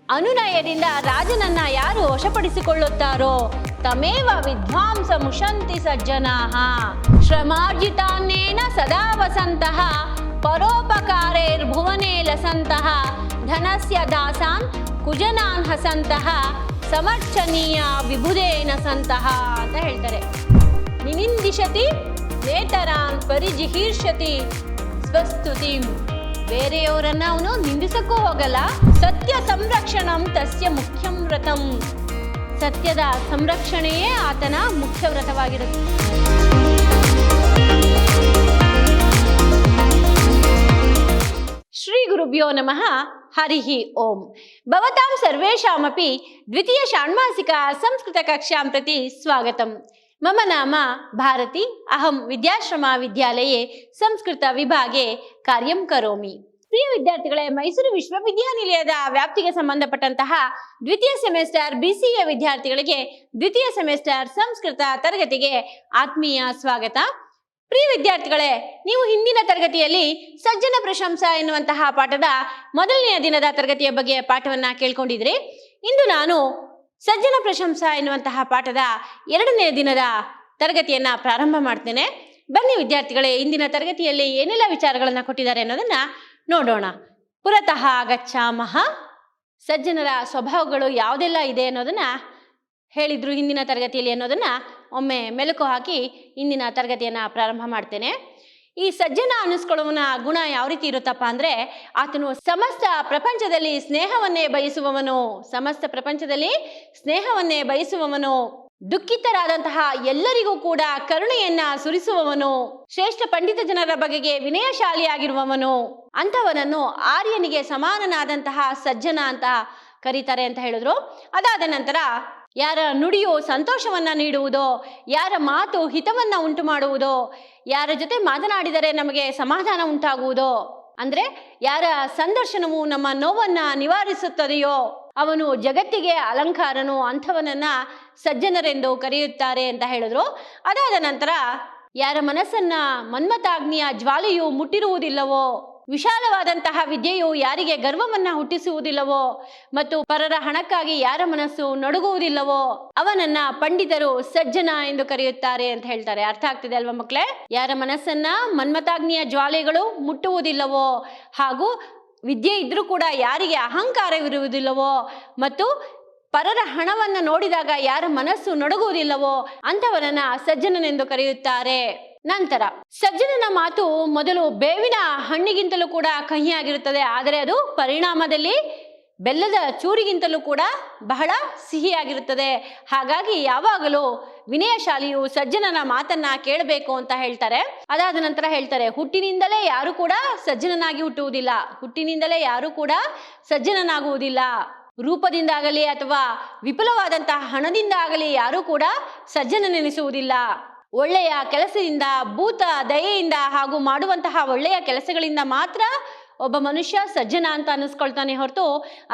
ಅನುನಯದಿಂದ ರಾಜನನ್ನ ಯಾರು ವಶಪಡಿಸಿಕೊಳ್ಳುತ್ತಾರೋ ತಮೇವ ವಿದ್ವಾಂಸ ಮುಷಂತಿ ಸಜ್ಜನಾಃ. ಶ್ರಮಾರ್ಜಿತಾನ್ನೇನ ಸದಾ ವಸಂತಃ ಪರೋಪಕಾರೇರ್ಭುವನೇ ಲಸಂತಃ ಧನಸ್ಯ ದಾಸಾನ್ ಕುಜನಾನ್ ಹಸಂತಃ ಸಮರ್ಚನೀಯ ವಿಬುಧೇನ ಸಂತಹ ಅಂತ ಹೇಳ್ತಾರೆ. ನಿನಿಂದಿಶತಿ ನೇತರಾನ್ ಪರಿಜಿಹೀರ್ಷತಿ ಸ್ವಸ್ತುತಿಂ. ಬೇರೆಯವರನ್ನ ಅವನು ನಿಂದಿಸಕ್ಕೂ ಹೋಗಲ್ಲ. ಸತ್ಯ ಸಂರಕ್ಷಣಂ ತಸ್ಯ ಮುಖ್ಯಂ ವ್ರತಂ. ಸತ್ಯದ ಸಂರಕ್ಷಣೆಯೇ ಆತನ ಮುಖ್ಯ ವ್ರತವಾಗಿರುತ್ತೆ. ಶ್ರೀ ಗುರುಭ್ಯೋ ನಮಃ. ಹರಿಃ ಓಂ. ಭವತಾಂ ಸರ್ವೇಷಾಮಪಿ ದ್ವಿತೀಯ ಷಾಣ್ಮಾಸಿಕ ಸಂಸ್ಕೃತ ಕಕ್ಷಾಂ ಪ್ರತಿ ಸ್ವಾಗತಂ. ಮಮ ನಾಮ ಭಾರತಿ. ಅಹಂ ವಿದ್ಯಾಶ್ರಮ ವಿದ್ಯಾಲಯೇ ಸಂಸ್ಕೃತ ವಿಭಾಗೆ ಕಾರ್ಯಂ ಕರೋಮಿ. ಪ್ರಿಯ ವಿದ್ಯಾರ್ಥಿಗಳೇ, ಮೈಸೂರು ವಿಶ್ವವಿದ್ಯಾನಿಲಯದ ವ್ಯಾಪ್ತಿಗೆ ಸಂಬಂಧಪಟ್ಟಂತಹ ದ್ವಿತೀಯ ಸೆಮಿಸ್ಟರ್ BCA ವಿದ್ಯಾರ್ಥಿಗಳಿಗೆ ದ್ವಿತೀಯ ಸೆಮಿಸ್ಟರ್ ಸಂಸ್ಕೃತ ತರಗತಿಗೆ ಆತ್ಮೀಯ ಸ್ವಾಗತ. ಪ್ರಿಯ ವಿದ್ಯಾರ್ಥಿಗಳೇ, ನೀವು ಹಿಂದಿನ ತರಗತಿಯಲ್ಲಿ ಸಜ್ಜನ ಪ್ರಶಂಸ ಎನ್ನುವಂತಹ ಪಾಠದ ಮೊದಲನೆಯ ದಿನದ ತರಗತಿಯ ಬಗ್ಗೆ ಪಾಠವನ್ನ ಕೇಳ್ಕೊಂಡಿದ್ರಿ. ಇಂದು ನಾನು ಸಜ್ಜನ ಪ್ರಶಂಸ ಎನ್ನುವಂತಹ ಪಾಠದ ಎರಡನೇ ದಿನದ ತರಗತಿಯನ್ನ ಪ್ರಾರಂಭ ಮಾಡ್ತೇನೆ. ಬನ್ನಿ ವಿದ್ಯಾರ್ಥಿಗಳೇ, ಇಂದಿನ ತರಗತಿಯಲ್ಲಿ ಏನೆಲ್ಲ ವಿಚಾರಗಳನ್ನ ಕೊಟ್ಟಿದ್ದಾರೆ ಅನ್ನೋದನ್ನ ನೋಡೋಣ. ಪುರತಃ ಗಚ್ಚಾಮಃ. ಸಜ್ಜನರ ಸ್ವಭಾವಗಳು ಯಾವುದೆಲ್ಲ ಇದೆ ಅನ್ನೋದನ್ನ ಹೇಳಿದ್ರು ಹಿಂದಿನ ತರಗತಿಯಲ್ಲಿ ಅನ್ನೋದನ್ನ ಒಮ್ಮೆ ಮೆಲುಕು ಹಾಕಿ ಇಂದಿನ ತರಗತಿಯನ್ನ ಪ್ರಾರಂಭ ಮಾಡ್ತೇನೆ. ಈ ಸಜ್ಜನ ಅನ್ನಿಸ್ಕೊಳ್ಳುವನ ಗುಣ ಯಾವ ರೀತಿ ಇರುತ್ತಪ್ಪ ಅಂದ್ರೆ, ಆತನು ಸಮಸ್ತ ಪ್ರಪಂಚದಲ್ಲಿ ಸ್ನೇಹವನ್ನೇ ಬಯಸುವವನು. ಸಮಸ್ತ ಪ್ರಪಂಚದಲ್ಲಿ ಸ್ನೇಹವನ್ನೇ ಬಯಸುವವನು. ದುಃಖಿತರಾದಂತಹ ಎಲ್ಲರಿಗೂ ಕೂಡ ಕರುಣೆಯನ್ನ ಸುರಿಸುವವನು. ಶ್ರೇಷ್ಠ ಪಂಡಿತ ಜನರ ಬಗೆಗೆ ವಿನಯಶಾಲಿಯಾಗಿರುವವನು. ಅಂಥವನನ್ನು ಆರ್ಯನಿಗೆ ಸಮಾನನಾದಂತಹ ಸಜ್ಜನ ಅಂತ ಕರೀತಾರೆ ಅಂತ ಹೇಳಿದ್ರು. ಅದಾದ ನಂತರ ಯಾರ ನುಡಿಯು ಸಂತೋಷವನ್ನ ನೀಡುವುದೋ, ಯಾರ ಮಾತು ಹಿತವನ್ನ ಉಂಟು ಮಾಡುವುದೋ, ಯಾರ ಜೊತೆ ಮಾತನಾಡಿದರೆ ನಮಗೆ ಸಮಾಧಾನ ಉಂಟಾಗುವುದೋ, ಅಂದ್ರೆ ಯಾರ ಸಂದರ್ಶನವು ನಮ್ಮ ನೋವನ್ನ ನಿವಾರಿಸುತ್ತದೆಯೋ ಅವನು ಜಗತ್ತಿಗೆ ಅಲಂಕಾರನು. ಅಂಥವನನ್ನ ಸಜ್ಜನರೆಂದು ಕರೆಯುತ್ತಾರೆ ಅಂತ ಹೇಳಿದ್ರು. ಅದಾದ ನಂತರ ಯಾರ ಮನಸ್ಸನ್ನ ಮನ್ಮಥಾಗ್ನಿಯ ಜ್ವಾಲೆಯು ಮುಟ್ಟಿರುವುದಿಲ್ಲವೋ, ವಿಶಾಲವಾದಂತಹ ವಿದ್ಯೆಯು ಯಾರಿಗೆ ಗರ್ವವನ್ನ ಹುಟ್ಟಿಸುವುದಿಲ್ಲವೋ ಮತ್ತು ಪರರ ಹಣಕ್ಕಾಗಿ ಯಾರ ಮನಸ್ಸು ನಡುಗುವುದಿಲ್ಲವೋ ಅವನನ್ನ ಪಂಡಿತರು ಸಜ್ಜನ ಎಂದು ಕರೆಯುತ್ತಾರೆ ಅಂತ ಹೇಳ್ತಾರೆ. ಅರ್ಥ ಆಗ್ತಿದೆ ಅಲ್ವಾ ಮಕ್ಕಳೇ? ಯಾರ ಮನಸ್ಸನ್ನ ಮನ್ಮಥಾಗ್ನಿಯ ಜ್ವಾಲೆಗಳು ಮುಟ್ಟುವುದಿಲ್ಲವೋ, ಹಾಗೂ ವಿದ್ಯೆ ಇದ್ರೂ ಕೂಡ ಯಾರಿಗೆ ಅಹಂಕಾರವಿರುವುದಿಲ್ಲವೋ ಮತ್ತು ಪರರ ಹಣವನ್ನ ನೋಡಿದಾಗ ಯಾರ ಮನಸ್ಸು ನಡುಗುವುದಿಲ್ಲವೋ ಅಂಥವನನ್ನ ಸಜ್ಜನನೆಂದು ಕರೆಯುತ್ತಾರೆ. ನಂತರ ಸಜ್ಜನನ ಮಾತು ಮೊದಲು ಬೇವಿನ ಹಣ್ಣಿಗಿಂತಲೂ ಕೂಡ ಕಹಿಯಾಗಿರುತ್ತದೆ, ಆದರೆ ಅದು ಪರಿಣಾಮದಲ್ಲಿ ಬೆಲ್ಲದ ಚೂರಿಗಿಂತಲೂ ಕೂಡ ಬಹಳ ಸಿಹಿಯಾಗಿರುತ್ತದೆ. ಹಾಗಾಗಿ ಯಾವಾಗಲೂ ವಿನಯಶಾಲಿಯು ಸಜ್ಜನನ ಮಾತನ್ನ ಕೇಳಬೇಕು ಅಂತ ಹೇಳ್ತಾರೆ. ಅದಾದ ನಂತರ ಹೇಳ್ತಾರೆ, ಹುಟ್ಟಿನಿಂದಲೇ ಯಾರು ಕೂಡ ಸಜ್ಜನನಾಗಿ ಹುಟ್ಟುವುದಿಲ್ಲ. ಹುಟ್ಟಿನಿಂದಲೇ ಯಾರು ಕೂಡ ಸಜ್ಜನನಾಗುವುದಿಲ್ಲ. ರೂಪದಿಂದಾಗಲಿ ಅಥವಾ ವಿಪುಲವಾದಂತಹ ಹಣದಿಂದ ಆಗಲಿ ಯಾರೂ ಕೂಡ ಸಜ್ಜನನೆನಿಸುವುದಿಲ್ಲ. ಒಳ್ಳೆಯ ಕೆಲಸದಿಂದ, ಭೂತ ದಯೆಯಿಂದ ಹಾಗೂ ಮಾಡುವಂತಹ ಒಳ್ಳೆಯ ಕೆಲಸಗಳಿಂದ ಮಾತ್ರ ಒಬ್ಬ ಮನುಷ್ಯ ಸಜ್ಜನ ಅಂತ ಅನ್ನಿಸ್ಕೊಳ್ತಾನೆ ಹೊರತು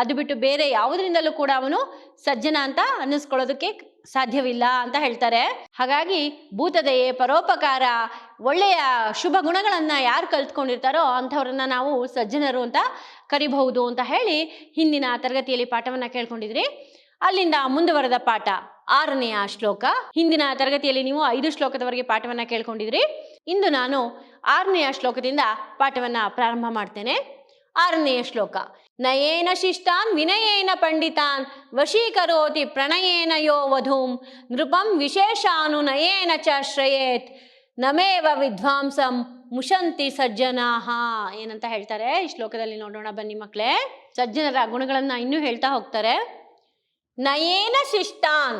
ಅದು ಬಿಟ್ಟು ಬೇರೆ ಯಾವುದರಿಂದಲೂ ಕೂಡ ಅವನು ಸಜ್ಜನ ಅಂತ ಅನ್ನಿಸ್ಕೊಳ್ಳೋದಕ್ಕೆ ಸಾಧ್ಯವಿಲ್ಲ ಅಂತ ಹೇಳ್ತಾರೆ. ಹಾಗಾಗಿ ಭೂತದಯೆ, ಪರೋಪಕಾರ, ಒಳ್ಳೆಯ ಶುಭ ಗುಣಗಳನ್ನ ಯಾರು ಕಲ್ತ್ಕೊಂಡಿರ್ತಾರೋ ಅಂಥವ್ರನ್ನ ನಾವು ಸಜ್ಜನರು ಅಂತ ಕರಿಬಹುದು ಅಂತ ಹೇಳಿ ಹಿಂದಿನ ತರಗತಿಯಲ್ಲಿ ಪಾಠವನ್ನ ಕೇಳ್ಕೊಂಡಿದ್ರಿ. ಅಲ್ಲಿಂದ ಮುಂದುವರೆದ ಪಾಠ 6ನೆಯ ಶ್ಲೋಕ. ಹಿಂದಿನ ತರಗತಿಯಲ್ಲಿ ನೀವು 5 ಶ್ಲೋಕದವರೆಗೆ ಪಾಠವನ್ನ ಕೇಳ್ಕೊಂಡಿದ್ರಿ. ಇಂದು ನಾನು 6ನೆಯ ಶ್ಲೋಕದಿಂದ ಪಾಠವನ್ನ ಪ್ರಾರಂಭ ಮಾಡ್ತೇನೆ. 6ನೆಯ ಶ್ಲೋಕ. ನಯೇನ ಶಿಷ್ಟಾನ್ ವಿನಯೇನ ಪಂಡಿತಾನ್ ವಶೀಕರೋತಿ ಪ್ರಣಯೇನ ಯೋ ವಧೂಂ ನೃಪಂ ವಿಶೇಷಾನು ನಯೇನ ಚ ಶ್ರಯೇತ್ ನಮೇವ ವಿದ್ವಾಂಸಂ ಮುಷಂತಿ ಸಜ್ಜನಾಃ. ಏನಂತ ಹೇಳ್ತಾರೆ ಈ ಶ್ಲೋಕದಲ್ಲಿ ನೋಡೋಣ ಬನ್ನಿ ಮಕ್ಕಳೇ. ಸಜ್ಜನರ ಗುಣಗಳನ್ನ ಇನ್ನೂ ಹೇಳ್ತಾ ಹೋಗ್ತಾರೆ. ನಯೇನ ಶಿಷ್ಟಾನ್,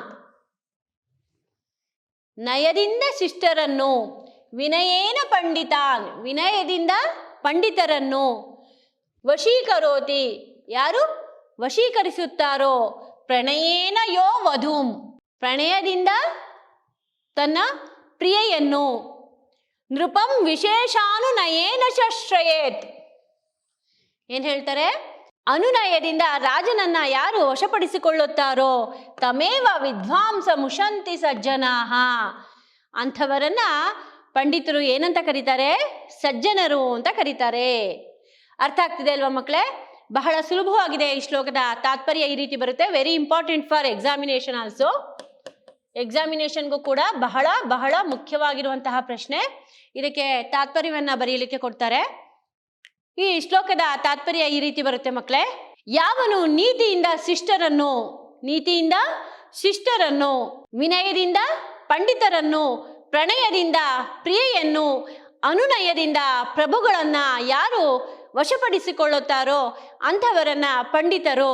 ನಯದಿಂದ ಶಿಷ್ಟರನ್ನು, ವಿನಯೇನ ಪಂಡಿತಾನ್, ವಿನಯದಿಂದ ಪಂಡಿತರನ್ನು, ವಶೀಕರೋತಿ, ಯಾರು ವಶೀಕರಿಸುತ್ತಾರೋ, ಪ್ರಣಯೇನ ಯೋ ವಧೂಂ, ಪ್ರಣಯದಿಂದ ತನ್ನ ಪ್ರಿಯೆಯನ್ನು, ನೃಪಂ ವಿಶೇಷಾನು ನಯೇನ ಶ್ರಯೇತ್. ಏನ್ ಹೇಳ್ತಾರೆ? ಅನುನಯದಿಂದ ರಾಜನನ್ನ ಯಾರು ವಶಪಡಿಸಿಕೊಳ್ಳುತ್ತಾರೋ ತಮೇವ ವಿದ್ವಾಂಸ ಮುಷಂತಿ ಸಜ್ಜನಾಃ, ಅಂಥವರನ್ನ ಪಂಡಿತರು ಏನಂತ ಕರೀತಾರೆ? ಸಜ್ಜನರು ಅಂತ ಕರೀತಾರೆ. ಅರ್ಥ ಆಗ್ತಿದೆ ಅಲ್ವಾ ಮಕ್ಕಳೇ? ಬಹಳ ಸುಲಭವಾಗಿದೆ. ಈ ಶ್ಲೋಕದ ತಾತ್ಪರ್ಯ ಈ ರೀತಿ ಬರುತ್ತೆ. Very important for examination also. ಎಕ್ಸಾಮಿನೇಷನ್ಗೂ ಕೂಡ ಬಹಳ ಬಹಳ ಮುಖ್ಯವಾಗಿರುವಂತಹ ಪ್ರಶ್ನೆ. ಇದಕ್ಕೆ ತಾತ್ಪರ್ಯವನ್ನ ಬರೆಯಲಿಕ್ಕೆ ಕೊಡ್ತಾರೆ. ಈ ಶ್ಲೋಕದ ತಾತ್ಪರ್ಯ ಈ ರೀತಿ ಬರುತ್ತೆ ಮಕ್ಕಳೇ. ಯಾವನು ನೀತಿಯಿಂದ ಶಿಷ್ಟರನ್ನು, ವಿನಯದಿಂದ ಪಂಡಿತರನ್ನು, ಪ್ರಣಯದಿಂದ ಪ್ರಿಯೆಯನ್ನು, ಅನುನಯದಿಂದ ಪ್ರಭುಗಳನ್ನ ಯಾರು ವಶಪಡಿಸಿಕೊಳ್ಳುತ್ತಾರೋ ಅಂಥವರನ್ನ ಪಂಡಿತರು,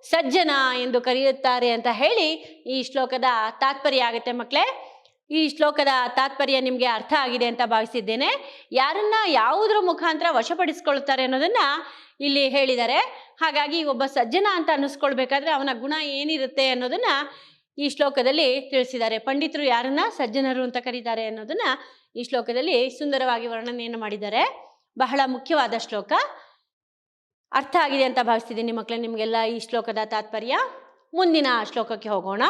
ಸಜ್ಜನ ಎಂದು ಕರೆಯುತ್ತಾರೆ ಅಂತ ಹೇಳಿ ಈ ಶ್ಲೋಕದ ತಾತ್ಪರ್ಯ ಆಗುತ್ತೆ ಮಕ್ಕಳೇ. ಈ ಶ್ಲೋಕದ ತಾತ್ಪರ್ಯ ನಿಮಗೆ ಅರ್ಥ ಆಗಿದೆ ಅಂತ ಭಾವಿಸಿದ್ದೇನೆ. ಯಾರನ್ನ ಯಾವುದರ ಮುಖಾಂತರ ವಶಪಡಿಸ್ಕೊಳ್ತಾರೆ ಅನ್ನೋದನ್ನ ಇಲ್ಲಿ ಹೇಳಿದ್ದಾರೆ. ಹಾಗಾಗಿ ಒಬ್ಬ ಸಜ್ಜನ ಅಂತ ಅನ್ನಿಸ್ಕೊಳ್ಬೇಕಾದ್ರೆ ಅವನ ಗುಣ ಏನಿರುತ್ತೆ ಅನ್ನೋದನ್ನ ಈ ಶ್ಲೋಕದಲ್ಲಿ ತಿಳಿಸಿದ್ದಾರೆ. ಪಂಡಿತರು ಯಾರನ್ನ ಸಜ್ಜನರು ಅಂತ ಕರೀತಾರೆ ಅನ್ನೋದನ್ನ ಈ ಶ್ಲೋಕದಲ್ಲಿ ಸುಂದರವಾಗಿ ವರ್ಣನೆಯನ್ನು ಮಾಡಿದ್ದಾರೆ. ಬಹಳ ಮುಖ್ಯವಾದ ಶ್ಲೋಕ. ಅರ್ಥ ಆಗಿದೆ ಅಂತ ಭಾವಿಸ್ತಿದ್ದೀನಿ ಮಕ್ಕಳೇ ನಿಮಗೆಲ್ಲ ಈ ಶ್ಲೋಕದ ತಾತ್ಪರ್ಯ. ಮುಂದಿನ ಶ್ಲೋಕಕ್ಕೆ ಹೋಗೋಣ.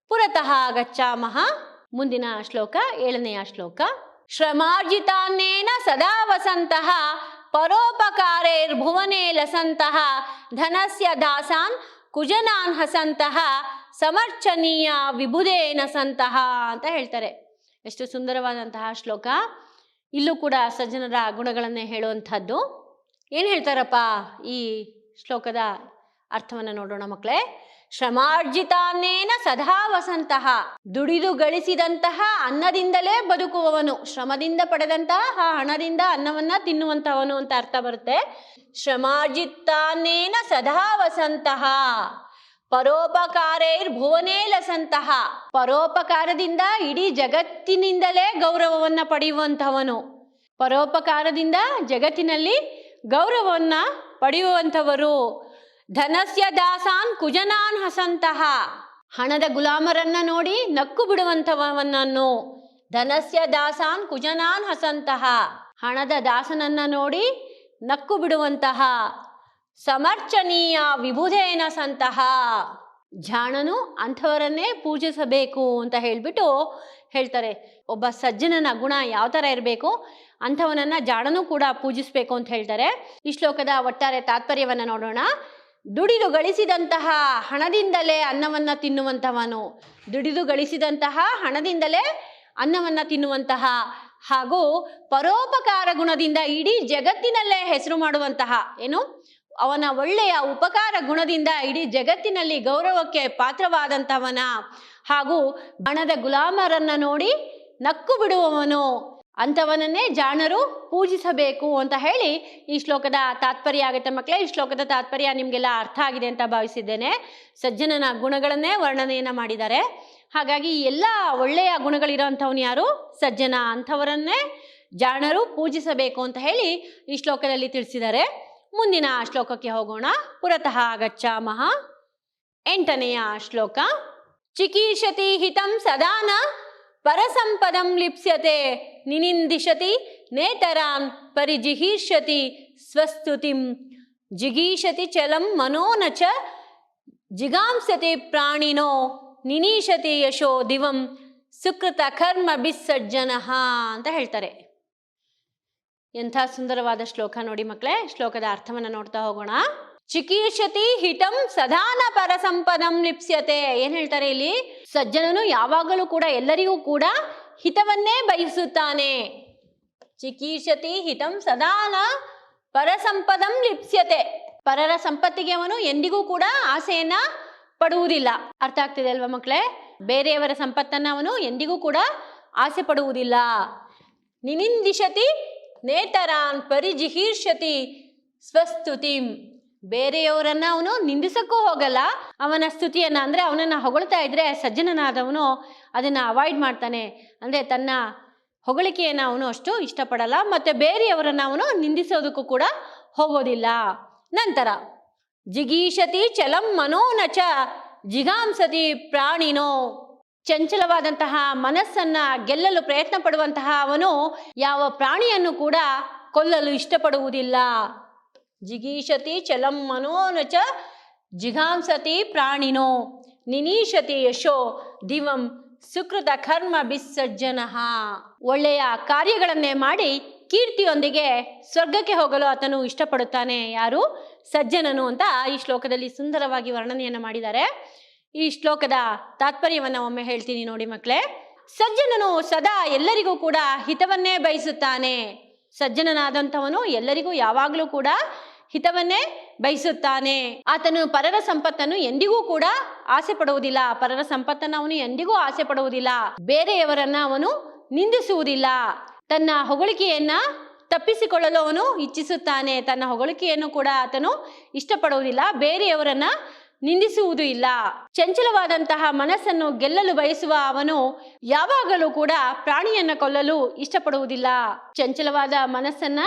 ಪುರತಃ ಗಚ್ಚಾಮಃ. ಮುಂದಿನ ಶ್ಲೋಕ 7ನೆಯ ಶ್ಲೋಕ. ಶ್ರಮಾರ್ಜಿತಾನ್ನೇನ ಸದಾ ವಸಂತಃ ಪರೋಪಕಾರೈರ್ಭುವನೇ ಲಸಂತಃ ಧನಸ್ಯ ದಾಸಾನ್ ಕುಜನಾನ್ ಹಸಂತಃ ಸಮರ್ಚನೀಯ ವಿಬುಧೇನ ಸಂತಹ ಅಂತ ಹೇಳ್ತಾರೆ. ಎಷ್ಟು ಸುಂದರವಾದಂತಹ ಶ್ಲೋಕ. ಇಲ್ಲೂ ಕೂಡ ಸಜ್ಜನರ ಗುಣಗಳನ್ನೇ ಹೇಳುವಂಥದ್ದು. ಏನು ಹೇಳ್ತಾರಪ್ಪ ಈ ಶ್ಲೋಕದ ಅರ್ಥವನ್ನು ನೋಡೋಣ ಮಕ್ಕಳೇ. ಶ್ರಮಾರ್ಜಿತಾನ್ನೇನ ಸದಾ ವಸಂತಃ. ದುಡಿದು ಗಳಿಸಿದಂತಹ ಅನ್ನದಿಂದಲೇ ಬದುಕುವವನು, ಶ್ರಮದಿಂದ ಪಡೆದಂತಹ ಹಣದಿಂದ ಅನ್ನವನ್ನ ತಿನ್ನುವಂತಹವನು ಅಂತ ಅರ್ಥ ಬರುತ್ತೆ. ಶ್ರಮಾರ್ಜಿತಾನ್ನೇನ ಸದಾ ವಸಂತಃ ಪರೋಪಕಾರೈರ್ಭುವನೇ ಲಸಂತಹ. ಪರೋಪಕಾರದಿಂದ ಇಡೀ ಜಗತ್ತಿನಿಂದಲೇ ಗೌರವವನ್ನ ಪಡೆಯುವಂಥವನು. ಪರೋಪಕಾರದಿಂದ ಜಗತ್ತಿನಲ್ಲಿ ಗೌರವವನ್ನ ಪಡೆಯುವಂಥವರು. ಧನಸ್ಯ ದಾಸಾನ್ ಕುಜನಾನ್ ಹಸಂತಹ. ಹಣದ ಗುಲಾಮರನ್ನ ನೋಡಿ ನಕ್ಕು ಬಿಡುವಂಥವನನ್ನು. ಧನಸ್ಯ ದಾಸಾನ್ ಕುಜನಾನ್ ಹಸಂತಹ. ಹಣದ ದಾಸನನ್ನ ನೋಡಿ ನಕ್ಕು ಬಿಡುವಂತಹ. ಸಮರ್ಚನೀಯ ವಿಬುಧೇನ ಸಂತಹ. ಜಾಣನು ಅಂಥವರನ್ನೇ ಪೂಜಿಸಬೇಕು ಅಂತ ಹೇಳ್ಬಿಟ್ಟು ಹೇಳ್ತಾರೆ. ಒಬ್ಬ ಸಜ್ಜನನ ಗುಣ ಯಾವ ಥರ ಇರಬೇಕು, ಅಂಥವನನ್ನ ಜಾಣನು ಕೂಡ ಪೂಜಿಸಬೇಕು ಅಂತ ಹೇಳ್ತಾರೆ. ಈ ಶ್ಲೋಕದ ಒಟ್ಟಾರೆ ತಾತ್ಪರ್ಯವನ್ನ ನೋಡೋಣ. ದುಡಿದು ಗಳಿಸಿದಂತಹ ಹಣದಿಂದಲೇ ಅನ್ನವನ್ನ ತಿನ್ನುವಂತಹವನು. ದುಡಿದು ಗಳಿಸಿದಂತಹ ಹಣದಿಂದಲೇ ಅನ್ನವನ್ನ ತಿನ್ನುವಂತಹ ಹಾಗೂ ಪರೋಪಕಾರ ಗುಣದಿಂದ ಇಡೀ ಜಗತ್ತಿನಲ್ಲೇ ಹೆಸರು ಮಾಡುವಂತಹ, ಏನು ಅವನ ಒಳ್ಳೆಯ ಉಪಕಾರ ಗುಣದಿಂದ ಇಡೀ ಜಗತ್ತಿನಲ್ಲಿ ಗೌರವಕ್ಕೆ ಪಾತ್ರವಾದಂಥವನ ಹಾಗೂ ಹಣದ ಗುಲಾಮರನ್ನ ನೋಡಿ ನಕ್ಕು ಬಿಡುವವನು. ಅಂಥವನನ್ನೇ ಜಾಣರು ಪೂಜಿಸಬೇಕು ಅಂತ ಹೇಳಿ ಈ ಶ್ಲೋಕದ ತಾತ್ಪರ್ಯ ಆಗುತ್ತೆ ಮಕ್ಕಳೇ. ಈ ಶ್ಲೋಕದ ತಾತ್ಪರ್ಯ ನಿಮಗೆಲ್ಲ ಅರ್ಥ ಆಗಿದೆ ಅಂತ ಭಾವಿಸಿದ್ದೇನೆ. ಸಜ್ಜನನ ಗುಣಗಳನ್ನೇ ವರ್ಣನೆಯನ್ನ ಮಾಡಿದ್ದಾರೆ. ಹಾಗಾಗಿ ಎಲ್ಲ ಒಳ್ಳೆಯ ಗುಣಗಳಿರೋಂಥವನು ಯಾರು? ಸಜ್ಜನ. ಅಂಥವರನ್ನೇ ಜಾಣರು ಪೂಜಿಸಬೇಕು ಅಂತ ಹೇಳಿ ಈ ಶ್ಲೋಕದಲ್ಲಿ ತಿಳಿಸಿದ್ದಾರೆ. ಮುಂದಿನ ಶ್ಲೋಕಕ್ಕೆ ಹೋಗೋಣ. ಪುರತಃ ಗಚ್ಚಾಮಃ. 8ನೆಯ ಶ್ಲೋಕ. ಚಿಕೀರ್ಷತಿ ಹಿತಂ ಸದಾನ ಪರಸಂಪದಂ ಲಿಪ್ಸ್ಯತೆ ನಿನಿಂದಿಶತಿ ನೇತರಾನ್ ಪರಿಜಿಹೀರ್ಷತಿ ಸ್ವಸ್ತುತಿಂ ಜಿಗೀಷತಿ ಚಲಂ ಮನೋನ ಚ ಜಿಗಾಂಸತಿ ಪ್ರಾಣಿನೋ ನಿನೀಶತಿ ಯಶೋ ದಿವಂ ಸುಕೃತ ಕರ್ಮ ಬಿಸ್ಸಜ್ಜನಃ ಅಂತ ಹೇಳ್ತಾರೆ. ಎಂಥ ಸುಂದರವಾದ ಶ್ಲೋಕ ನೋಡಿ ಮಕ್ಕಳೇ. ಶ್ಲೋಕದ ಅರ್ಥವನ್ನು ನೋಡ್ತಾ ಹೋಗೋಣ. ಚಿಕೀರ್ಷತಿ ಹಿತಂ ಸದಾನ ಪರಸಂಪದಂ ಲಿಪ್ಸ್ಯತೆ. ಏನ್ ಹೇಳ್ತಾರೆ ಇಲ್ಲಿ? ಸಜ್ಜನನು ಯಾವಾಗಲೂ ಕೂಡ ಎಲ್ಲರಿಗೂ ಕೂಡ ಹಿತವನ್ನೇ ಬಯಸುತ್ತಾನೆ. ಚಿಕೀರ್ಷತಿ ಹಿತಂ ಸದಾನ ಪರಸಂಪದಂ ಲಿಪ್ಸ್ಯತೆ. ಪರರ ಸಂಪತ್ತಿಗೆ ಅವನು ಎಂದಿಗೂ ಕೂಡ ಆಸೆಯನ್ನ ಪಡುವುದಿಲ್ಲ. ಅರ್ಥ ಆಗ್ತಿದೆ ಅಲ್ವಾ ಮಕ್ಕಳೇ? ಬೇರೆಯವರ ಸಂಪತ್ತನ್ನ ಅವನು ಎಂದಿಗೂ ಕೂಡ ಆಸೆ ಪಡುವುದಿಲ್ಲ. ನಿನಿಂದಿಶತಿ ನೇತರಾನ್ ಪರಿಜಿಹೀರ್ಷತಿ ಸ್ವಸ್ತುತಿಂ. ಬೇರೆಯವರನ್ನ ಅವನು ನಿಂದಿಸಕ್ಕೂ ಹೋಗಲ್ಲ. ಅವನ ಸ್ತುತಿಯನ್ನ ಅಂದ್ರೆ ಅವನನ್ನ ಹೊಗಳ್ತಾ ಇದ್ರೆ ಸಜ್ಜನನಾದವನು ಅದನ್ನ ಅವಾಯ್ಡ್ ಮಾಡ್ತಾನೆ. ಅಂದ್ರೆ ತನ್ನ ಹೊಗಳಿಕೆಯನ್ನ ಅವನು ಅಷ್ಟು ಇಷ್ಟಪಡಲ್ಲ. ಮತ್ತೆ ಬೇರೆಯವರನ್ನ ಅವನು ನಿಂದಿಸೋದಕ್ಕೂ ಕೂಡ ಹೋಗೋದಿಲ್ಲ. ನಂತರ ಜಿಗೀಷತಿ ಚಲಂ ಮನೋನ ಚ ಜಿಗಾಂಸತಿ ಪ್ರಾಣಿನೋ. ಚಂಚಲವಾದಂತಹ ಮನಸ್ಸನ್ನ ಗೆಲ್ಲಲು ಪ್ರಯತ್ನ ಪಡುವಂತಹ ಅವನು ಯಾವ ಪ್ರಾಣಿಯನ್ನು ಕೂಡ ಕೊಲ್ಲಲು ಇಷ್ಟಪಡುವುದಿಲ್ಲ. ಜಿಗೀಷತಿ ಚಲಂ ಮನೋನ ಚ ಜಿಗಾಂಸತಿ ಪ್ರಾಣಿನೋ ನಿನೀಶತಿ ಯಶೋ ದಿವಂ ಸುಕೃತ ಕರ್ಮ ಬಿಸ್ಸಜ್ಜನಃ. ಒಳ್ಳೆಯ ಕಾರ್ಯಗಳನ್ನೇ ಮಾಡಿ ಕೀರ್ತಿಯೊಂದಿಗೆ ಸ್ವರ್ಗಕ್ಕೆ ಹೋಗಲು ಆತನು ಇಷ್ಟಪಡುತ್ತಾನೆ. ಯಾರು? ಸಜ್ಜನನು ಅಂತ ಈ ಶ್ಲೋಕದಲ್ಲಿ ಸುಂದರವಾಗಿ ವರ್ಣನೆಯನ್ನು ಮಾಡಿದ್ದಾರೆ. ಈ ಶ್ಲೋಕದ ತಾತ್ಪರ್ಯವನ್ನು ಒಮ್ಮೆ ಹೇಳ್ತೀನಿ ನೋಡಿ ಮಕ್ಕಳೇ. ಸಜ್ಜನನು ಸದಾ ಎಲ್ಲರಿಗೂ ಕೂಡ ಹಿತವನ್ನೇ ಬಯಸುತ್ತಾನೆ. ಸಜ್ಜನನಾದಂಥವನು ಎಲ್ಲರಿಗೂ ಯಾವಾಗಲೂ ಕೂಡ ಹಿತವನ್ನೇ ಬಯಸುತ್ತಾನೆ. ಆತನು ಪರರ ಸಂಪತ್ತನ್ನು ಎಂದಿಗೂ ಕೂಡ ಆಸೆ ಪಡುವುದಿಲ್ಲ. ಪರರ ಸಂಪತ್ತನ್ನು ಅವನು ಎಂದಿಗೂ ಆಸೆ ಪಡುವುದಿಲ್ಲ. ಬೇರೆಯವರನ್ನ ಅವನು ನಿಂದಿಸುವುದಿಲ್ಲ. ತನ್ನ ಹೊಗಳಿಕೆಯನ್ನ ತಪ್ಪಿಸಿಕೊಳ್ಳಲು ಅವನು ಇಚ್ಛಿಸುತ್ತಾನೆ. ತನ್ನ ಹೊಗಳಿಕೆಯನ್ನು ಕೂಡ ಆತನು ಇಷ್ಟಪಡುವುದಿಲ್ಲ. ಬೇರೆಯವರನ್ನ ನಿಂದಿಸುವುದೂ ಇಲ್ಲ. ಚಂಚಲವಾದಂತಹ ಮನಸ್ಸನ್ನು ಗೆಲ್ಲಲು ಬಯಸುವ ಅವನು ಯಾವಾಗಲೂ ಕೂಡ ಪ್ರಾಣಿಯನ್ನ ಕೊಲ್ಲಲು ಇಷ್ಟಪಡುವುದಿಲ್ಲ. ಚಂಚಲವಾದ ಮನಸ್ಸನ್ನ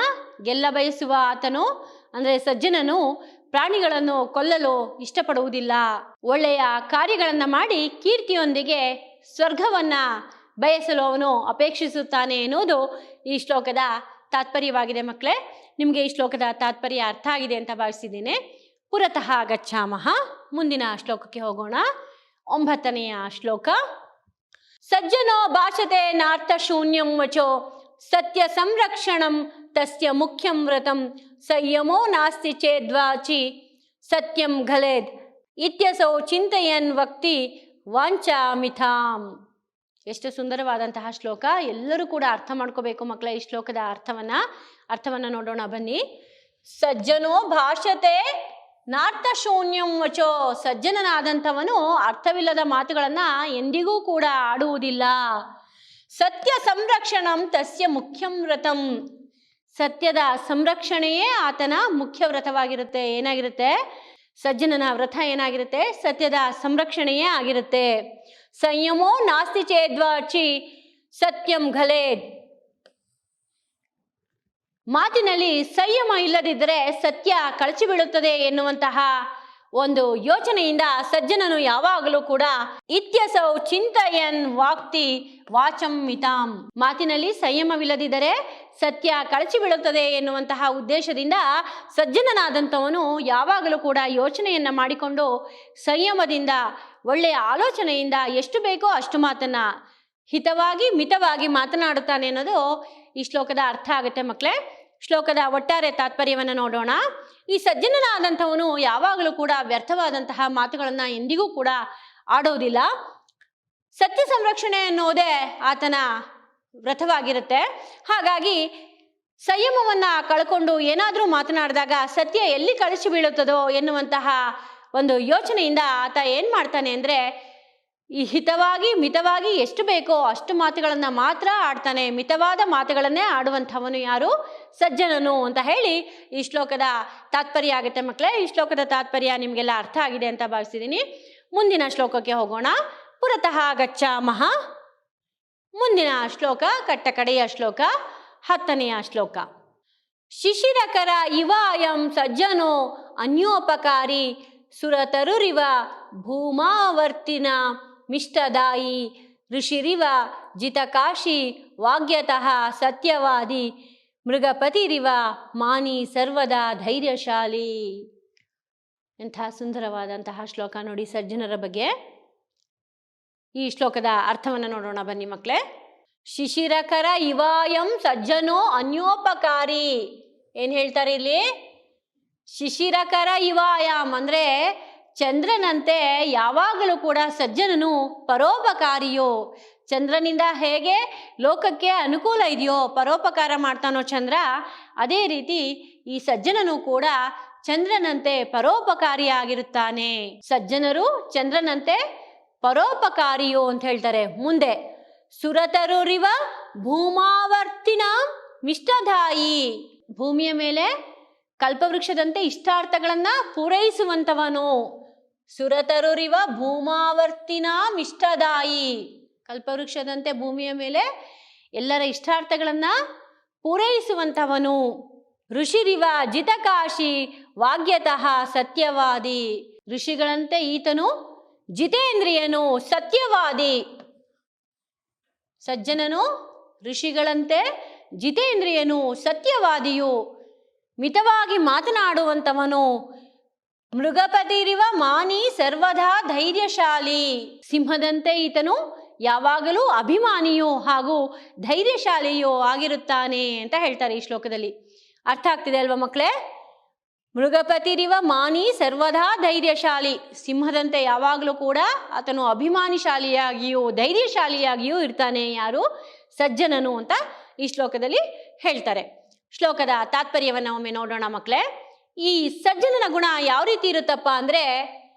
ಗೆಲ್ಲ ಬಯಸುವ ಆತನು ಅಂದ್ರೆ ಸಜ್ಜನನು ಪ್ರಾಣಿಗಳನ್ನು ಕೊಲ್ಲಲು ಇಷ್ಟಪಡುವುದಿಲ್ಲ. ಒಳ್ಳೆಯ ಕಾರ್ಯಗಳನ್ನ ಮಾಡಿ ಕೀರ್ತಿಯೊಂದಿಗೆ ಸ್ವರ್ಗವನ್ನ ಬಯಸಲು ಅವನು ಅಪೇಕ್ಷಿಸುತ್ತಾನೆ ಎನ್ನುವುದು ಈ ಶ್ಲೋಕದ ತಾತ್ಪರ್ಯವಾಗಿದೆ ಮಕ್ಕಳೇ. ನಿಮಗೆ ಈ ಶ್ಲೋಕದ ತಾತ್ಪರ್ಯ ಅರ್ಥ ಆಗಿದೆ ಅಂತ ಭಾವಿಸಿದ್ದೇನೆ. ಪುರತಃ ಗಚ್ಚಾಮಃ. ಮುಂದಿನ ಶ್ಲೋಕಕ್ಕೆ ಹೋಗೋಣ. 9ನೆಯ ಶ್ಲೋಕ. ಸಜ್ಜನೋ ಭಾಷತೆ ನಾರ್ಥ ಶೂನ್ಯಂ ವಚೋ ಸತ್ಯ ಸಂರಕ್ಷಣಂ ತಸ್ಯ ಮುಖ್ಯಂ ವ್ರತಂ ಸಂಯಮೋ ನಾಸ್ತಿ ಚೇದ್ವಾಚಿ ಸತ್ಯಂ ಘಲೇದ್ ಇತ್ಯಸೌ ಚಿಂತಯನ್ ವಕ್ತಿ ವಾಂಚಾಮಿಥಾಂ. ಎಷ್ಟು ಸುಂದರವಾದಂತಹ ಶ್ಲೋಕ. ಎಲ್ಲರೂ ಕೂಡ ಅರ್ಥ ಮಾಡ್ಕೋಬೇಕು ಮಕ್ಕಳೇ ಈ ಶ್ಲೋಕದ ಅರ್ಥವನ್ನ ನೋಡೋಣ ಬನ್ನಿ. ಸಜ್ಜನೋ ಭಾಷತೆ ನಾರ್ಥ ಶೂನ್ಯಂ ವಚೋ. ಸಜ್ಜನನಾದಂಥವನು ಅರ್ಥವಿಲ್ಲದ ಮಾತುಗಳನ್ನ ಎಂದಿಗೂ ಕೂಡ ಆಡುವುದಿಲ್ಲ. ಸತ್ಯ ಸಂರಕ್ಷಣಂ ತಸ್ಯ ಮುಖ್ಯಂ ವ್ರತಂ. ಸತ್ಯದ ಸಂರಕ್ಷಣೆಯೇ ಆತನ ಮುಖ್ಯ ವ್ರತವಾಗಿರುತ್ತೆ. ಏನಾಗಿರುತ್ತೆ? ಸಜ್ಜನನ ವ್ರತ ಏನಾಗಿರುತ್ತೆ? ಸತ್ಯದ ಸಂರಕ್ಷಣೆಯೇ ಆಗಿರುತ್ತೆ. ಸಂಯಮೋ ನಾಸ್ತಿ ಚೇದ್ವಾಚಿ ಸತ್ಯಂ ಘಲೇದ್. ಮಾತಿನಲ್ಲಿ ಸಂಯಮ ಇಲ್ಲದಿದ್ದರೆ ಸತ್ಯ ಕಳಚಿ ಬೀಳುತ್ತದೆ ಎನ್ನುವಂತಹ ಒಂದು ಯೋಚನೆಯಿಂದ ಸಜ್ಜನನು ಯಾವಾಗಲೂ ಕೂಡ ಇತ್ಯಸೌ ಚಿಂತಯನ್ ವಾಕ್ತಿ ವಾಚಂ ಮಿತಾಂ. ಮಾತಿನಲ್ಲಿ ಸಂಯಮವಿಲ್ಲದಿದ್ದರೆ ಸತ್ಯ ಕಳಚಿ ಬೀಳುತ್ತದೆ ಎನ್ನುವಂತಹ ಉದ್ದೇಶದಿಂದ ಸಜ್ಜನನಾದಂಥವನು ಯಾವಾಗಲೂ ಕೂಡ ಯೋಚನೆಯನ್ನ ಮಾಡಿಕೊಂಡು ಸಂಯಮದಿಂದ ಒಳ್ಳೆಯ ಆಲೋಚನೆಯಿಂದ ಎಷ್ಟು ಬೇಕೋ ಅಷ್ಟು ಮಾತನ್ನ ಹಿತವಾಗಿ ಮಿತವಾಗಿ ಮಾತನಾಡುತ್ತಾನೆ ಅನ್ನೋದು ಈ ಶ್ಲೋಕದ ಅರ್ಥ ಆಗುತ್ತೆ ಮಕ್ಕಳೇ. ಶ್ಲೋಕದ ಒಟ್ಟಾರೆ ತಾತ್ಪರ್ಯವನ್ನು ನೋಡೋಣ. ಈ ಸಜ್ಜನನಾದಂಥವನು ಯಾವಾಗಲೂ ಕೂಡ ವ್ಯರ್ಥವಾದಂತಹ ಮಾತುಗಳನ್ನ ಎಂದಿಗೂ ಕೂಡ ಆಡೋದಿಲ್ಲ. ಸತ್ಯ ಸಂರಕ್ಷಣೆ ಅನ್ನೋದೇ ಆತನ ವ್ರತವಾಗಿರುತ್ತೆ. ಹಾಗಾಗಿ ಸಂಯಮವನ್ನ ಕಳ್ಕೊಂಡು ಏನಾದರೂ ಮಾತನಾಡಿದಾಗ ಸತ್ಯ ಎಲ್ಲಿ ಕಳಚಿ ಬೀಳುತ್ತದೋ ಎನ್ನುವಂತಹ ಒಂದು ಯೋಚನೆಯಿಂದ ಆತ ಏನ್ ಮಾಡ್ತಾನೆ ಅಂದ್ರೆ ಈ ಹಿತವಾಗಿ ಮಿತವಾಗಿ ಎಷ್ಟು ಬೇಕೋ ಅಷ್ಟು ಮಾತುಗಳನ್ನ ಮಾತ್ರ ಆಡ್ತಾನೆ. ಮಿತವಾದ ಮಾತುಗಳನ್ನೇ ಆಡುವಂಥವನು ಯಾರು? ಸಜ್ಜನನು ಅಂತ ಹೇಳಿ ಈ ಶ್ಲೋಕದ ತಾತ್ಪರ್ಯ ಆಗುತ್ತೆ ಮಕ್ಕಳೇ. ಈ ಶ್ಲೋಕದ ತಾತ್ಪರ್ಯ ನಿಮಗೆಲ್ಲ ಅರ್ಥ ಆಗಿದೆ ಅಂತ ಭಾವಿಸಿದ್ದೀನಿ. ಮುಂದಿನ ಶ್ಲೋಕಕ್ಕೆ ಹೋಗೋಣ. ಪುರತಃ ಗಚ್ಚಾಮಃ. ಮುಂದಿನ ಶ್ಲೋಕ ಕಟ್ಟಕಡೆಯ ಶ್ಲೋಕ 10ನೆಯ ಶ್ಲೋಕ. ಶಿಶಿರಕರ ಇವಾಯಂ ಸಜ್ಜನೋ ಅನ್ಯೋಪಕಾರಿ ಸುರತರುರಿವ ಭೂಮಾವರ್ತಿನ ಮಿಷ್ಟದಾಯಿ ಋಷಿರಿವ ಜಿತಕಾಶಿ ವಾಗ್ಯತಃ ಸತ್ಯವಾದಿ ಮೃಗಪತಿರಿವ ಮಾನಿ ಸರ್ವದಾ ಧೈರ್ಯಶಾಲಿ. ಎಂಥ ಸುಂದರವಾದಂತಹ ಶ್ಲೋಕ ನೋಡಿ ಸಜ್ಜನರ ಬಗ್ಗೆ. ಈ ಶ್ಲೋಕದ ಅರ್ಥವನ್ನು ನೋಡೋಣ ಬನ್ನಿ ಮಕ್ಕಳೇ. ಶಿಶಿರಕರ ಇವಾಯಂ ಸಜ್ಜನೋ ಅನ್ಯೋಪಕಾರಿ. ಏನ್ ಹೇಳ್ತಾರೆ ಇಲ್ಲಿ? ಶಿಶಿರಕರ ಇವಾಯಂ ಅಂದ್ರೆ ಚಂದ್ರನಂತೆ ಯಾವಾಗಲೂ ಕೂಡ ಸಜ್ಜನನು ಪರೋಪಕಾರಿಯೋ. ಚಂದ್ರನಿಂದ ಹೇಗೆ ಲೋಕಕ್ಕೆ ಅನುಕೂಲ ಇದೆಯೋ, ಪರೋಪಕಾರ ಮಾಡ್ತಾನೋ ಚಂದ್ರ, ಅದೇ ರೀತಿ ಈ ಸಜ್ಜನನು ಕೂಡ ಚಂದ್ರನಂತೆ ಪರೋಪಕಾರಿಯಾಗಿರುತ್ತಾನೆ. ಸಜ್ಜನರು ಚಂದ್ರನಂತೆ ಪರೋಪಕಾರಿಯೋ ಅಂತ ಹೇಳ್ತಾರೆ. ಮುಂದೆ ಸುರತರುರಿವ ಭೂಮಾವರ್ತಿನ ಮಿಷ್ಟದಾಯಿ. ಭೂಮಿಯ ಮೇಲೆ ಕಲ್ಪವೃಕ್ಷದಂತೆ ಇಷ್ಟಾರ್ಥಗಳನ್ನ ಪೂರೈಸುವಂತವನು. ಸುರತರುರಿವ ಭೂಮಾವರ್ತಿನ ಮಿಷ್ಟದಾಯಿ. ಕಲ್ಪವೃಕ್ಷದಂತೆ ಭೂಮಿಯ ಮೇಲೆ ಎಲ್ಲರ ಇಷ್ಟಾರ್ಥಗಳನ್ನ ಪೂರೈಸುವಂತವನು. ಋಷಿರಿವ ಜಿತಕಾಶಿ ವಾಗ್ಯತಃ ಸತ್ಯವಾದಿ. ಋಷಿಗಳಂತೆ ಈತನು ಜಿತೇಂದ್ರಿಯನು, ಸತ್ಯವಾದಿ. ಸಜ್ಜನನು ಋಷಿಗಳಂತೆ ಜಿತೇಂದ್ರಿಯನು, ಸತ್ಯವಾದಿಯು, ಮಿತವಾಗಿ ಮಾತನಾಡುವಂತವನು. ಮೃಗಪತಿರಿವ ಮಾನಿ ಸರ್ವದಾ ಧೈರ್ಯಶಾಲಿ. ಸಿಂಹದಂತೆ ಈತನು ಯಾವಾಗಲೂ ಅಭಿಮಾನಿಯೋ ಹಾಗೂ ಧೈರ್ಯಶಾಲಿಯೋ ಆಗಿರುತ್ತಾನೆ ಅಂತ ಹೇಳ್ತಾರೆ ಈ ಶ್ಲೋಕದಲ್ಲಿ. ಅರ್ಥ ಆಗ್ತಿದೆ ಅಲ್ವಾ ಮಕ್ಕಳೇ? ಮೃಗಪತಿರಿವ ಮಾನಿ ಸರ್ವದಾ ಧೈರ್ಯಶಾಲಿ. ಸಿಂಹದಂತೆ ಯಾವಾಗಲೂ ಕೂಡ ಆತನು ಅಭಿಮಾನಿಶಾಲಿಯಾಗಿಯೂ ಧೈರ್ಯಶಾಲಿಯಾಗಿಯೂ ಇರ್ತಾನೆ. ಯಾರು? ಸಜ್ಜನನು ಅಂತ ಈ ಶ್ಲೋಕದಲ್ಲಿ ಹೇಳ್ತಾರೆ. ಶ್ಲೋಕದ ತಾತ್ಪರ್ಯವನ್ನು ಒಮ್ಮೆ ನೋಡೋಣ ಮಕ್ಕಳೇ. ಈ ಸಜ್ಜನನ ಗುಣ ಯಾವ ರೀತಿ ಇರುತ್ತಪ್ಪ ಅಂದರೆ,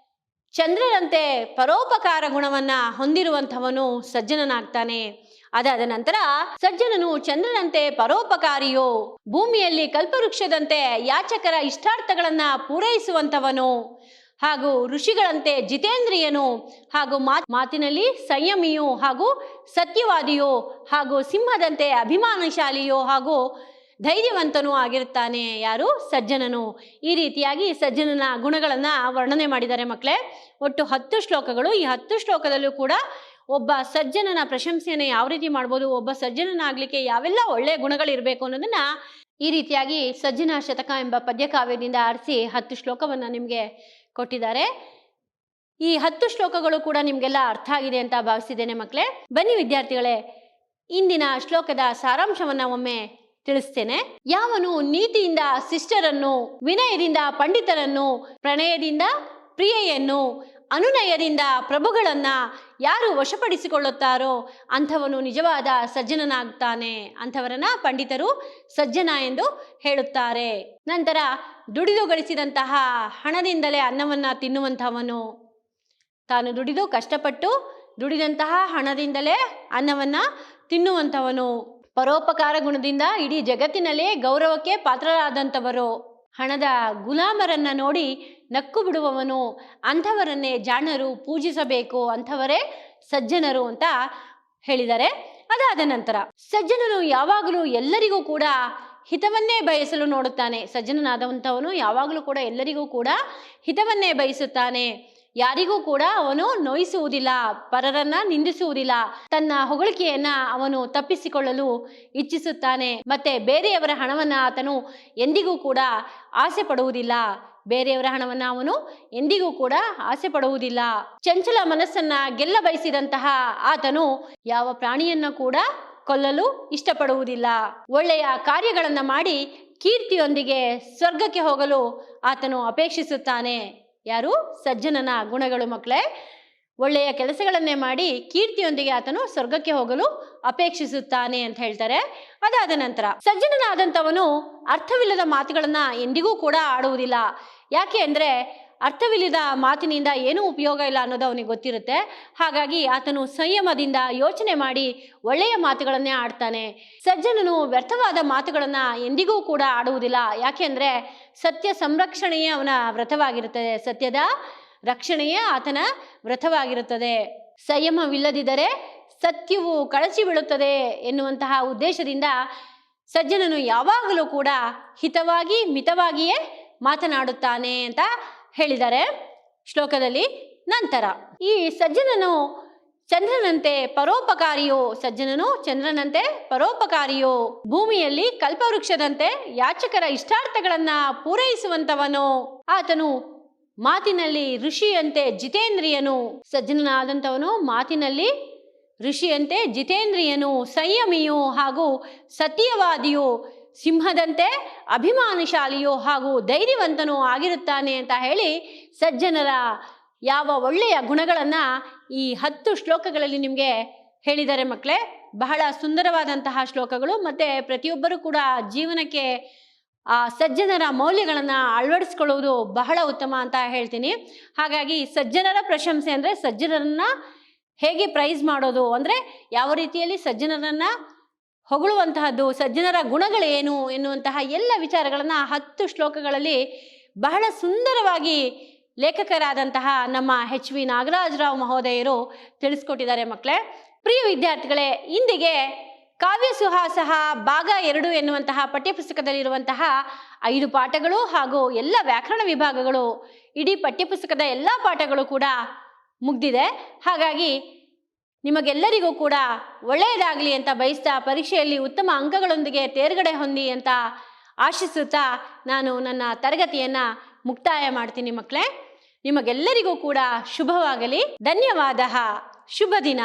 ಚಂದ್ರನಂತೆ ಪರೋಪಕಾರ ಗುಣವನ್ನ ಹೊಂದಿರುವಂಥವನು ಸಜ್ಜನನಾಗ್ತಾನೆ. ಅದಾದ ನಂತರ ಸಜ್ಜನನು ಚಂದ್ರನಂತೆ ಪರೋಪಕಾರಿಯೋ, ಭೂಮಿಯಲ್ಲಿ ಕಲ್ಪವೃಕ್ಷದಂತೆ ಯಾಚಕರ ಇಷ್ಟಾರ್ಥಗಳನ್ನ ಪೂರೈಸುವಂಥವನು, ಹಾಗೂ ಋಷಿಗಳಂತೆ ಜಿತೇಂದ್ರಿಯನು, ಹಾಗೂ ಮಾತಿನಲ್ಲಿ ಸಂಯಮಿಯೋ ಹಾಗೂ ಸತ್ಯವಾದಿಯೋ, ಹಾಗೂ ಸಿಂಹದಂತೆ ಅಭಿಮಾನಶಾಲಿಯೋ ಹಾಗೂ ಧೈರ್ಯವಂತನೂ ಆಗಿರುತ್ತಾನೆ. ಯಾರು? ಸಜ್ಜನನು. ಈ ರೀತಿಯಾಗಿ ಸಜ್ಜನನ ಗುಣಗಳನ್ನ ವರ್ಣನೆ ಮಾಡಿದ್ದಾರೆ ಮಕ್ಕಳೇ. ಒಟ್ಟು 10 ಶ್ಲೋಕಗಳು. ಈ 10 ಶ್ಲೋಕದಲ್ಲೂ ಕೂಡ ಒಬ್ಬ ಸಜ್ಜನನ ಪ್ರಶಂಸೆಯನ್ನು ಯಾವ ರೀತಿ ಮಾಡ್ಬೋದು, ಒಬ್ಬ ಸಜ್ಜನನಾಗ್ಲಿಕ್ಕೆ ಯಾವೆಲ್ಲ ಒಳ್ಳೆಯ ಗುಣಗಳಿರಬೇಕು ಅನ್ನೋದನ್ನ ಈ ರೀತಿಯಾಗಿ ಸಜ್ಜನ ಶತಕ ಎಂಬ ಪದ್ಯಕಾವ್ಯದಿಂದ ಆರಿಸಿ 10 ಶ್ಲೋಕವನ್ನ ನಿಮಗೆ ಕೊಟ್ಟಿದ್ದಾರೆ. ಈ 10 ಶ್ಲೋಕಗಳು ಕೂಡ ನಿಮ್ಗೆಲ್ಲ ಅರ್ಥ ಆಗಿದೆ ಅಂತ ಭಾವಿಸಿದ್ದೇನೆ ಮಕ್ಕಳೇ. ಬನ್ನಿ ವಿದ್ಯಾರ್ಥಿಗಳೇ, ಇಂದಿನ ಶ್ಲೋಕದ ಸಾರಾಂಶವನ್ನ ಒಮ್ಮೆ ತಿಳಿಸ್ತೇನೆ. ಯಾವನು ನೀತಿಯಿಂದ ಶಿಷ್ಟರನ್ನು, ವಿನಯದಿಂದ ಪಂಡಿತರನ್ನು, ಪ್ರಣಯದಿಂದ ಪ್ರಿಯೆಯನ್ನು, ಅನುನಯದಿಂದ ಪ್ರಭುಗಳನ್ನ ಯಾರು ವಶಪಡಿಸಿಕೊಳ್ಳುತ್ತಾರೋ ಅಂಥವನು ನಿಜವಾದ ಸಜ್ಜನನಾಗ್ತಾನೆ. ಅಂಥವರನ್ನ ಪಂಡಿತರು ಸಜ್ಜನ ಎಂದು ಹೇಳುತ್ತಾರೆ. ನಂತರ ದುಡಿದು ಗಳಿಸಿದಂತಹ ಹಣದಿಂದಲೇ ಅನ್ನವನ್ನ ತಿನ್ನುವಂಥವನು, ತಾನು ದುಡಿದು ಕಷ್ಟಪಟ್ಟು ದುಡಿದಂತಹ ಹಣದಿಂದಲೇ ಅನ್ನವನ್ನ ತಿನ್ನುವಂಥವನು, ಪರೋಪಕಾರ ಗುಣದಿಂದ ಇಡೀ ಜಗತ್ತಿನಲ್ಲೇ ಗೌರವಕ್ಕೆ ಪಾತ್ರರಾದಂಥವರು, ಹಣದ ಗುಲಾಮರನ್ನ ನೋಡಿ ನಕ್ಕು ಬಿಡುವವನು, ಅಂಥವರನ್ನೇ ಜಾಣರು ಪೂಜಿಸಬೇಕು, ಅಂಥವರೇ ಸಜ್ಜನರು ಅಂತ ಹೇಳಿದ್ದಾರೆ. ಅದಾದ ನಂತರ ಸಜ್ಜನನು ಯಾವಾಗಲೂ ಎಲ್ಲರಿಗೂ ಕೂಡ ಹಿತವನ್ನೇ ಬಯಸಲು ನೋಡುತ್ತಾನೆ. ಸಜ್ಜನನಾದಂಥವನು ಯಾವಾಗಲೂ ಕೂಡ ಎಲ್ಲರಿಗೂ ಕೂಡ ಹಿತವನ್ನೇ ಬಯಸುತ್ತಾನೆ. ಯಾರಿಗೂ ಕೂಡ ಅವನು ನೋಯಿಸುವುದಿಲ್ಲ, ಪರರನ್ನ ನಿಂದಿಸುವುದಿಲ್ಲ, ತನ್ನ ಹೊಗಳಿಕೆಯನ್ನ ಅವನು ತಪ್ಪಿಸಿಕೊಳ್ಳಲು ಇಚ್ಛಿಸುತ್ತಾನೆ. ಮತ್ತೆ ಬೇರೆಯವರ ಹಣವನ್ನ ಆತನು ಎಂದಿಗೂ ಕೂಡ ಆಸೆ ಪಡುವುದಿಲ್ಲ. ಬೇರೆಯವರ ಹಣವನ್ನ ಅವನು ಎಂದಿಗೂ ಕೂಡ ಆಸೆ ಪಡುವುದಿಲ್ಲ. ಚಂಚಲ ಮನಸ್ಸನ್ನ ಗೆಲ್ಲ ಬಯಸಿದಂತಹ ಆತನು ಯಾವ ಪ್ರಾಣಿಯನ್ನ ಕೂಡ ಕೊಲ್ಲಲು ಇಷ್ಟಪಡುವುದಿಲ್ಲ. ಒಳ್ಳೆಯ ಕಾರ್ಯಗಳನ್ನ ಮಾಡಿ ಕೀರ್ತಿಯೊಂದಿಗೆ ಸ್ವರ್ಗಕ್ಕೆ ಹೋಗಲು ಆತನು ಅಪೇಕ್ಷಿಸುತ್ತಾನೆ. ಯಾರು? ಸಜ್ಜನನ ಗುಣಗಳು ಮಕ್ಕಳೇ. ಒಳ್ಳೆಯ ಕೆಲಸಗಳನ್ನೇ ಮಾಡಿ ಕೀರ್ತಿಯೊಂದಿಗೆ ಆತನು ಸ್ವರ್ಗಕ್ಕೆ ಹೋಗಲು ಅಪೇಕ್ಷಿಸುತ್ತಾನೆ ಅಂತ ಹೇಳ್ತಾರೆ. ಅದಾದ ನಂತರ ಸಜ್ಜನನಾದಂಥವನು ಅರ್ಥವಿಲ್ಲದ ಮಾತುಗಳನ್ನ ಎಂದಿಗೂ ಕೂಡ ಆಡುವುದಿಲ್ಲ. ಯಾಕೆ ಅಂದ್ರೆ ಅರ್ಥವಿಲ್ಲದ ಮಾತಿನಿಂದ ಏನೂ ಉಪಯೋಗ ಇಲ್ಲ ಅನ್ನೋದು ಅವನಿಗೆ ಗೊತ್ತಿರುತ್ತೆ. ಹಾಗಾಗಿ ಆತನು ಸಂಯಮದಿಂದ ಯೋಚನೆ ಮಾಡಿ ಒಳ್ಳೆಯ ಮಾತುಗಳನ್ನೇ ಆಡ್ತಾನೆ. ಸಜ್ಜನನು ವ್ಯರ್ಥವಾದ ಮಾತುಗಳನ್ನ ಎಂದಿಗೂ ಕೂಡ ಆಡುವುದಿಲ್ಲ. ಯಾಕೆ ಅಂದ್ರೆ ಸತ್ಯ ಸಂರಕ್ಷಣೆಯೇ ಅವನ ವ್ರತವಾಗಿರುತ್ತದೆ, ಸತ್ಯದ ರಕ್ಷಣೆಯೇ ಆತನ ವ್ರತವಾಗಿರುತ್ತದೆ. ಸಂಯಮವಿಲ್ಲದಿದ್ದರೆ ಸತ್ಯವು ಕಳಚಿ ಬೀಳುತ್ತದೆ ಎನ್ನುವಂತಹ ಉದ್ದೇಶದಿಂದ ಸಜ್ಜನನು ಯಾವಾಗಲೂ ಕೂಡ ಹಿತವಾಗಿ ಮಿತವಾಗಿಯೇ ಮಾತನಾಡುತ್ತಾನೆ ಅಂತ ಹೇಳಿದ್ದಾರೆ ಶ್ಲೋಕದಲ್ಲಿ. ನಂತರ ಈ ಸಜ್ಜನನು ಚಂದ್ರನಂತೆ ಪರೋಪಕಾರಿಯೋ, ಸಜ್ಜನನು ಚಂದ್ರನಂತೆ ಪರೋಪಕಾರಿಯೋ, ಭೂಮಿಯಲ್ಲಿ ಕಲ್ಪವೃಕ್ಷದಂತೆ ಯಾಚಕರ ಇಷ್ಟಾರ್ಥಗಳನ್ನ ಪೂರೈಸುವಂತವನು, ಆತನು ಮಾತಿನಲ್ಲಿ ಋಷಿಯಂತೆ ಜಿತೇಂದ್ರಿಯನು. ಸಜ್ಜನನಾದಂಥವನು ಮಾತಿನಲ್ಲಿ ಋಷಿಯಂತೆ ಜಿತೇಂದ್ರಿಯನು, ಸಂಯಮಿಯು ಹಾಗೂ ಸತ್ಯವಾದಿಯು, ಸಿಂಹದಂತೆ ಅಭಿಮಾನಶಾಲಿಯೋ ಹಾಗೂ ಧೈರ್ಯವಂತನೂ ಆಗಿರುತ್ತಾನೆ ಅಂತ ಹೇಳಿ ಸಜ್ಜನರ ಯಾವ ಒಳ್ಳೆಯ ಗುಣಗಳನ್ನ ಈ 10 ಶ್ಲೋಕಗಳಲ್ಲಿ ನಿಮಗೆ ಹೇಳಿದ್ದಾರೆ ಮಕ್ಕಳೇ. ಬಹಳ ಸುಂದರವಾದಂತಹ ಶ್ಲೋಕಗಳು. ಮತ್ತೆ ಪ್ರತಿಯೊಬ್ಬರೂ ಕೂಡ ಜೀವನಕ್ಕೆ ಆ ಸಜ್ಜನರ ಮೌಲ್ಯಗಳನ್ನ ಅಳವಡಿಸ್ಕೊಳ್ಳುವುದು ಬಹಳ ಉತ್ತಮ ಅಂತ ಹೇಳ್ತೀನಿ. ಹಾಗಾಗಿ ಸಜ್ಜನರ ಪ್ರಶಂಸೆ ಅಂದ್ರೆ ಸಜ್ಜನರನ್ನ ಹೇಗೆ ಪ್ರೈಸ್ ಮಾಡೋದು, ಅಂದ್ರೆ ಯಾವ ರೀತಿಯಲ್ಲಿ ಸಜ್ಜನರನ್ನ ಹೊಗಳುವಂತಹದ್ದು, ಸಜ್ಜನರ ಗುಣಗಳೇನು ಎನ್ನುವಂತಹ ಎಲ್ಲ ವಿಚಾರಗಳನ್ನ 10 ಶ್ಲೋಕಗಳಲ್ಲಿ ಬಹಳ ಸುಂದರವಾಗಿ ಲೇಖಕರಾದಂತಹ ನಮ್ಮ HV ನಾಗರಾಜರಾವ್ ಮಹೋದಯರು ತಿಳಿಸ್ಕೊಟ್ಟಿದ್ದಾರೆ ಮಕ್ಕಳೇ. ಪ್ರಿಯ ವಿದ್ಯಾರ್ಥಿಗಳೇ, ಇಂದಿಗೆ ಕಾವ್ಯ ಸುಹಾಸಹ ಭಾಗ 2 ಎನ್ನುವಂತಹ ಪಠ್ಯಪುಸ್ತಕದಲ್ಲಿರುವಂತಹ 5 ಪಾಠಗಳು ಹಾಗೂ ಎಲ್ಲ ವ್ಯಾಕರಣ ವಿಭಾಗಗಳು, ಇಡೀ ಪಠ್ಯಪುಸ್ತಕದ ಎಲ್ಲ ಪಾಠಗಳು ಕೂಡ ಮುಗ್ದಿದೆ. ಹಾಗಾಗಿ ನಿಮಗೆಲ್ಲರಿಗೂ ಕೂಡ ಒಳ್ಳೆಯದಾಗಲಿ ಅಂತ ಬಯಸ್ತಾ, ಪರೀಕ್ಷೆಯಲ್ಲಿ ಉತ್ತಮ ಅಂಕಗಳೊಂದಿಗೆ ತೇರ್ಗಡೆ ಹೊಂದಿ ಅಂತ ಆಶಿಸುತ್ತಾ ನಾನು ನನ್ನ ತರಗತಿಯನ್ನು ಮುಕ್ತಾಯ ಮಾಡ್ತೀನಿ ಮಕ್ಕಳೇ. ನಿಮಗೆಲ್ಲರಿಗೂ ಕೂಡ ಶುಭವಾಗಲಿ. ಧನ್ಯವಾದ. ಶುಭ ದಿನ.